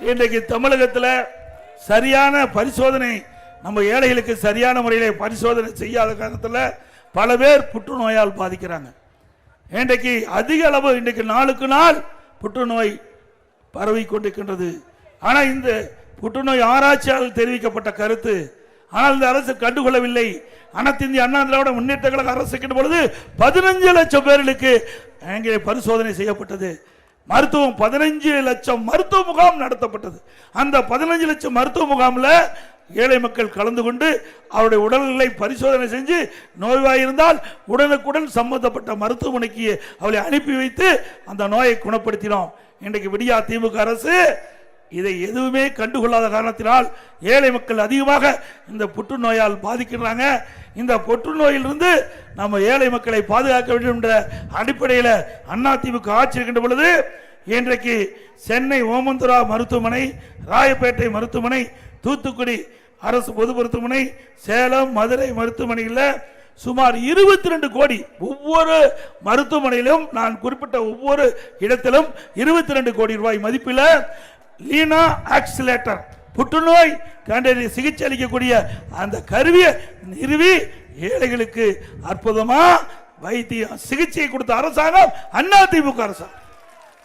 இன்றைக்கு தமிழகத்தில் சரியான பரிசோதனை நம்ம ஏழைகளுக்கு சரியான முறையில் பரிசோதனை செய்யாத காரணத்தில் பல பேர் புற்றுநோயால் பாதிக்கிறாங்க. இன்றைக்கு அதிக அளவு இன்றைக்கு நாளுக்கு நாள் புற்றுநோய் பரவி கொண்டிருக்கின்றது. ஆனால் இந்த புற்றுநோய் ஆராய்ச்சியாளர் தெரிவிக்கப்பட்ட கருத்து, ஆனால் இந்த அரசு கண்டுகொள்ளவில்லை. அனைத்து இந்திய அண்ணா திராவிட முன்னேற்ற கழக அரசு பொழுது 15 லட்சம் பேர்களுக்கு அங்கே பரிசோதனை செய்யப்பட்டது. மருத்துவம் 15 லட்சம் மருத்துவ முகாம் நடத்தப்பட்டது. அந்த 15 லட்சம் மருத்துவ முகாமில் ஏழை மக்கள் கலந்து கொண்டு அவருடைய உடல்நிலை பரிசோதனை செஞ்சு நோய்வாயிருந்தால் உடனுக்குடன் சம்பந்தப்பட்ட மருத்துவமனைக்கு அவளை அனுப்பி வைத்து அந்த நோயை குணப்படுத்தினோம். இன்றைக்கு விடியா திமுக அரசு இதை எதுவுமே கண்டுகொள்ளாத காரணத்தினால் ஏழை மக்கள் அதிகமாக இந்த புற்றுநோயால் பாதிக்கிறாங்க. இந்த புற்றுநோயிலிருந்து நம்ம ஏழை மக்களை பாதுகாக்க வேண்டும் என்ற அடிப்படையில் அதிமுக ஆட்சி இருக்கின்ற பொழுது இன்றைக்கு சென்னை ஓமந்துரா மருத்துவமனை, ராயப்பேட்டை மருத்துவமனை, தூத்துக்குடி அரசு பொது மருத்துவமனை, சேலம் மதுரை மருத்துவமனையில் சுமார் 22 கோடி ஒவ்வொரு மருத்துவமனையிலும் நான் குறிப்பிட்ட ஒவ்வொரு இடத்திலும் 22 கோடி ரூபாய் மதிப்பில் லீனா ஆக்சிலேட்டர் புற்றுநோய் கண்டறிய சிகிச்சை அளிக்கக்கூடிய அந்த கருவியை நிறுவி ஏழைகளுக்கு அற்புதமா வைத்திய சிகிச்சை கொடுத்த அரசாங்கம் அதிமுக அரசாங்கம்.